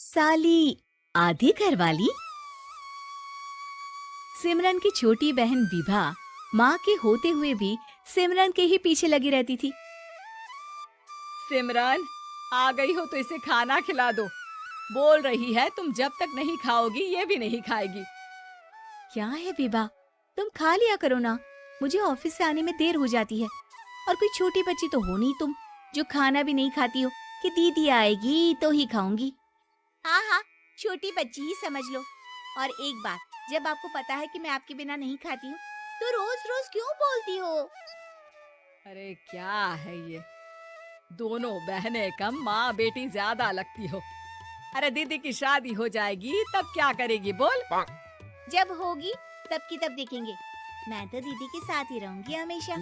साली आधी घरवाली। सिमरन की छोटी बहन विभा माँ के होते हुए भी सिमरन के ही पीछे लगी रहती थी। सिमरन, आ गई हो तो इसे खाना खिला दो। बोल रही है तुम जब तक नहीं खाओगी ये भी नहीं खाएगी। क्या है विभा, तुम खा लिया करो ना, मुझे ऑफिस से आने में देर हो जाती है। और कोई छोटी बच्ची तो हो नहीं तुम जो खाना भी नहीं खाती हो कि दीदी आएगी तो ही खाऊंगी। हाँ हाँ, छोटी बच्ची ही समझ लो। और एक बात, जब आपको पता है कि मैं आपके बिना नहीं खाती हूँ तो रोज रोज क्यों बोलती हो? अरे क्या है ये, दोनों बहनें कम माँ बेटी ज्यादा लगती हो। अरे दीदी की शादी हो जाएगी तब क्या करेगी बोल? जब होगी तब की तब देखेंगे। मैं तो दीदी के साथ ही रहूंगी हमेशा।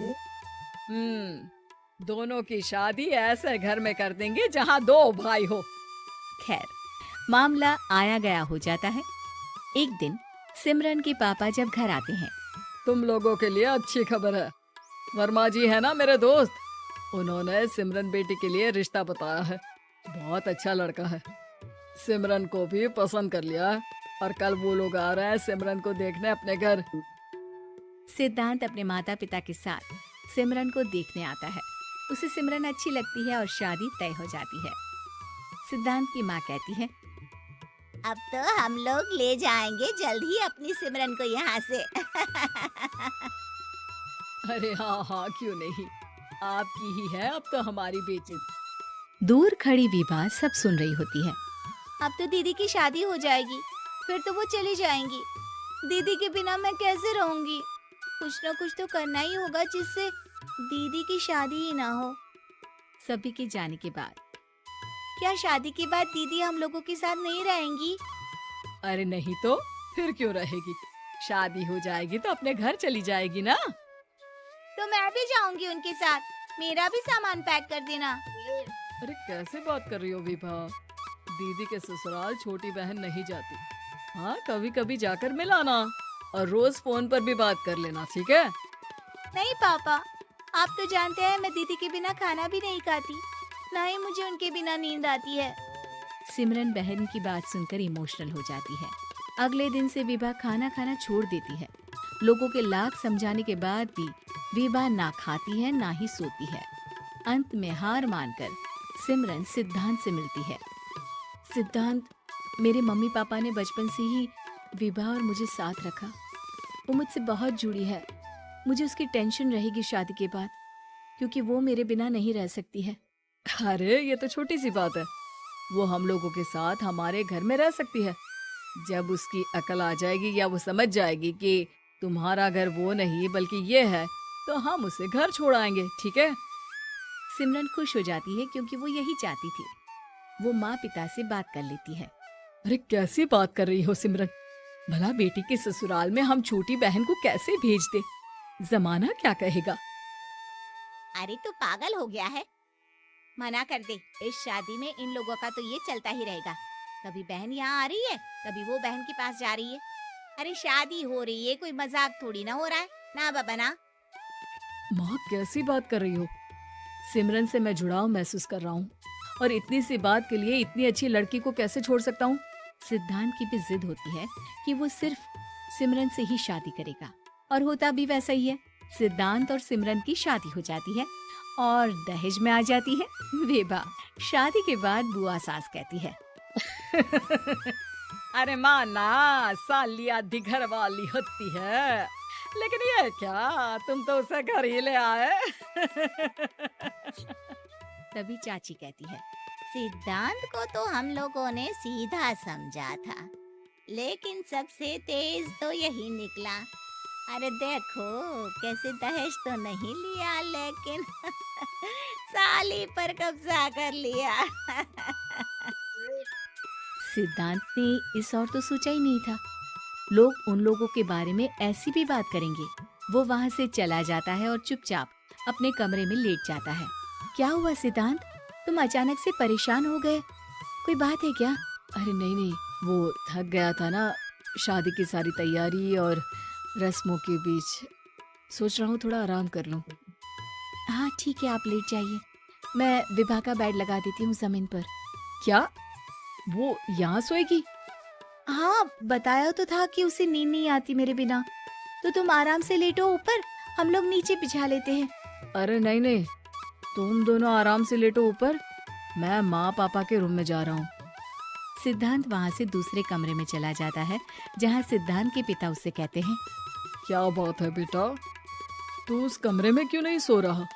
दोनों की शादी ऐसे घर में कर देंगे जहाँ दो भाई हो। खैर, मामला आया गया हो जाता है। एक दिन सिमरन के पापा जब घर आते हैं, तुम लोगों के लिए अच्छी खबर है। वर्मा जी है ना मेरे दोस्त, उन्होंने सिमरन बेटी के लिए रिश्ता बताया है। बहुत अच्छा लड़का है, सिमरन को भी पसंद कर लिया है और कल वो लोग आ रहे हैं सिमरन को देखने अपने घर। सिद्धांत अपने माता पिता के साथ सिमरन को देखने आता है। उसे सिमरन अच्छी लगती है और शादी तय हो जाती है। सिद्धांत की माँ कहती है, अब तो हम लोग ले जाएंगे जल्द ही अपनी सिमरन को यहाँ से। अरे हाँ हाँ, क्यों नहीं, आपकी ही है अब तो हमारी बेटी। दूर खड़ी विभा सब सुन रही होती है। अब तो दीदी की शादी हो जाएगी, फिर तो वो चली जाएंगी। दीदी के बिना मैं कैसे रहूंगी? कुछ ना कुछ तो करना ही होगा जिससे दीदी की शादी ही ना हो। सभी के जाने के बाद क्या शादी के बाद दीदी हम लोगों के साथ नहीं रहेंगी? अरे नहीं तो फिर क्यों रहेगी? शादी हो जाएगी तो अपने घर चली जाएगी ना। तो मैं भी जाऊंगी उनके साथ, मेरा भी सामान पैक कर देना। अरे कैसे बात कर रही हो विभा, दीदी के ससुराल छोटी बहन नहीं जाती। हाँ, कभी कभी जाकर मिलाना और रोज फोन पर भी बात कर लेना, ठीक है? नहीं पापा, आप तो जानते हैं मैं दीदी के बिना खाना भी नहीं खाती, ना ही मुझे उनके बिना नींद आती है। सिमरन बहन की बात सुनकर इमोशनल हो जाती है। अगले दिन से विभा खाना खाना छोड़ देती है। लोगों के लाख समझाने के बाद भी विभा ना खाती है ना ही सोती है। अंत में हार मानकर सिमरन सिद्धांत से मिलती है। सिद्धांत, मेरे मम्मी पापा ने बचपन से ही विभा और मुझे साथ रखा। वो मुझसे बहुत जुड़ी है। मुझे उसकी टेंशन रहेगी शादी के बाद, क्योंकि वो मेरे बिना नहीं रह सकती है। अरे ये तो छोटी सी बात है, वो हम लोगों के साथ हमारे घर में रह सकती है। जब उसकी अकल आ जाएगी या वो समझ जाएगी कि तुम्हारा घर वो नहीं बल्कि ये है, तो हम उसे घर छोड़ आएंगे, ठीक है? सिमरन खुश हो जाती है क्योंकि वो यही चाहती थी। वो माँ पिता से बात कर लेती है। अरे कैसी बात कर रही हो सिमरन, भला बेटी के ससुराल में हम छोटी बहन को कैसे भेज दे? जमाना क्या कहेगा? अरे तू पागल हो गया है, मना कर दे। इस शादी में इन लोगों का तो ये चलता ही रहेगा। कभी बहन यहाँ आ रही है, कभी वो बहन के पास जा रही है। अरे शादी हो रही है, कोई मजाक थोड़ी ना हो रहा है ना बाबा ना। माँ कैसी बात कर रही हो? सिमरन से मैं जुड़ाव महसूस कर रहा हूँ और इतनी सी बात के लिए इतनी अच्छी लड़की को कैसे छोड़ सकता हूँ? सिद्धांत की भी जिद होती है कि वो सिर्फ सिमरन से ही शादी करेगा और होता भी वैसा ही है। सिद्धांत और सिमरन की शादी हो जाती है और दहेज में आ जाती है विभा। शादी के बाद बुआ सास कहती है, अरे माँ ना, साली आधी घर वाली होती है, लेकिन ये क्या, तुम तो उसे घर ही ले आए। तभी चाची कहती है, सिद्धांत को तो हम लोगों ने सीधा समझा था, लेकिन सबसे तेज तो यही निकला। अरे देखो कैसे दहेज तो नहीं लिया लेकिन साली पर कब्जा कर लिया। सिद्धांत ने इस और तो सोचा ही नहीं था, लोग उन लोगों के बारे में ऐसी भी बात करेंगे। वो वहाँ से चला जाता है और चुपचाप अपने कमरे में लेट जाता है। क्या हुआ सिद्धांत, तुम अचानक से परेशान हो गए, कोई बात है क्या? अरे नहीं नहीं, वो थक गया था ना, शादी की सारी तैयारी और रस्मों के बीच, सोच रहा हूँ थोड़ा आराम कर लूँ। हाँ ठीक है, आप लेट जाइए, मैं विभा का बेड लगा देती हूँ जमीन पर। क्या? वो यहाँ सोएगी? हाँ, बताया तो था कि उसे नींद नहीं आती मेरे बिना। तो तुम आराम से लेटो ऊपर, हम लोग नीचे बिछा लेते हैं। अरे नहीं नहीं, तुम दोनों आराम से लेटो ऊपर, मैं माँ पापा के रूम में जा रहा हूँ। सिद्धांत वहाँ से दूसरे कमरे में चला जाता है, जहाँ सिद्धांत के पिता उससे कहते हैं, क्या बात है बेटा, तू उस कमरे में क्यों नहीं सो रहा?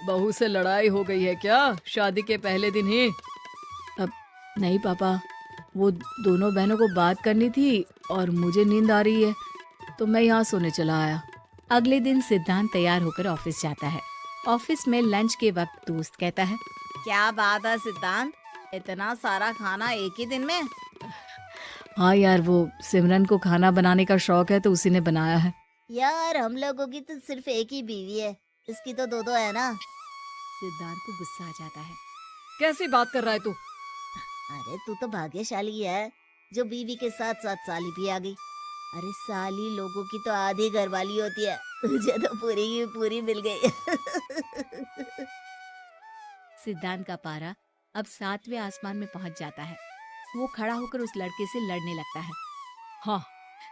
बहू से लड़ाई हो गई है क्या शादी के पहले दिन ही? अब नहीं पापा, वो दोनों बहनों को बात करनी थी और मुझे नींद आ रही है, तो मैं यहाँ सोने चला आया। अगले दिन सिद्धांत तैयार होकर ऑफिस जाता है। ऑफिस में लंच के वक्त दोस्त कहता है, क्या बात है सिद्धांत, इतना सारा खाना एक ही दिन में? हाँ यार, वो सिमरन को खाना बनाने का शौक है तो उसी ने बनाया है। यार हम लोगों की तो सिर्फ एक ही बीवी है, इसकी तो दो दो है ना। सिद्धांत को गुस्सा आ जाता है। कैसी बात कर रहा है तू? अरे तू तो भाग्यशाली है जो बीवी के साथ साथ साली भी आ गई। अरे साली लोगों की तो आधी घरवाली होती है, तुझे तो पूरी की पूरी मिल गई। सिद्धांत का पारा अब 7वें आसमान में पहुंच जाता है। वो खड़ा होकर उस लड़के से लड़ने लगता है। हाँ,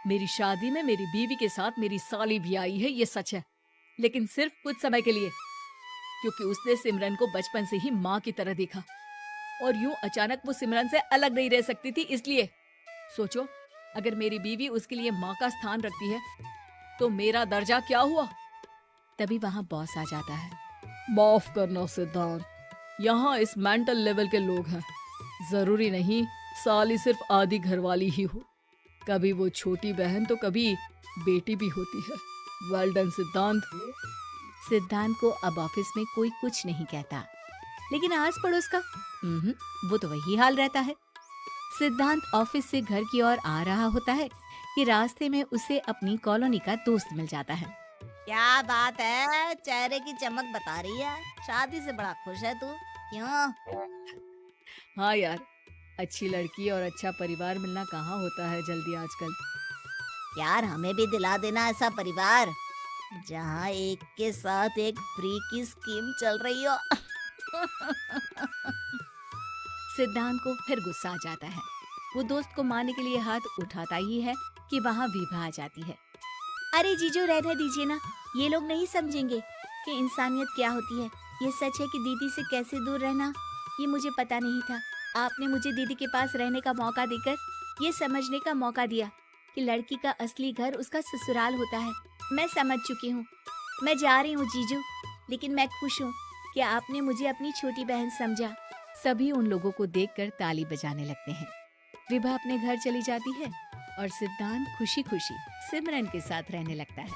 मेरी शादी में मेरी बीवी के साथ मेरी साली भी आई है, ये सच है, लेकिन सिर्फ कुछ समय के लिए, क्योंकि उसने सिमरन को बचपन से ही माँ की तरह देखा और यूं अचानक वो सिमरन से अलग नहीं रह सकती थी। इसलिए सोचो, अगर मेरी बीवी उसके लिए माँ का स्थान रखती है तो मेरा दर्जा क्या हुआ? तभी वहां बॉस आ जाता है। माफ करना सिद्धांत, यहाँ इस मेंटल लेवल के लोग हैं, जरूरी नहीं साली सिर्फ आधी घरवाली ही हो, कभी वो छोटी बहन तो कभी बेटी भी होती है। वेल डन सिद्धांत। सिद्धांत को अब ऑफिस में कोई कुछ नहीं कहता, लेकिन आस पड़ोस का वो तो वही हाल रहता है। सिद्धांत ऑफिस से घर की ओर आ रहा होता है कि रास्ते में उसे अपनी कॉलोनी का दोस्त मिल जाता है। क्या बात है, चेहरे की चमक बता रही है, शादी से बड़ा खुश है तू, क्यों? हाँ यार, अच्छी लड़की और अच्छा परिवार मिलना कहाँ होता है जल्दी आजकल। यार हमें भी दिला देना ऐसा परिवार जहाँ एक के साथ एक फ्री की स्कीम चल रही हो। सिद्धांत को फिर गुस्सा आ जाता है। वो दोस्त को मारने के लिए हाथ उठाता ही है कि वहाँ विभा आ जाती है। अरे जीजू रहने दीजिए ना, ये लोग नहीं समझेंगे कि इंसानियत क्या होती है। ये सच है कि दीदी से कैसे दूर रहना, ये मुझे पता नहीं था। आपने मुझे दीदी के पास रहने का मौका देकर ये समझने का मौका दिया कि लड़की का असली घर उसका ससुराल होता है। मैं समझ चुकी हूँ, मैं जा रही हूँ जीजू, लेकिन मैं खुश हूँ कि आपने मुझे अपनी छोटी बहन समझा। सभी उन लोगों को देखकर ताली बजाने लगते हैं। विभा अपने घर चली जाती है और सिद्धांत खुशी खुशी सिमरन के साथ रहने लगता है।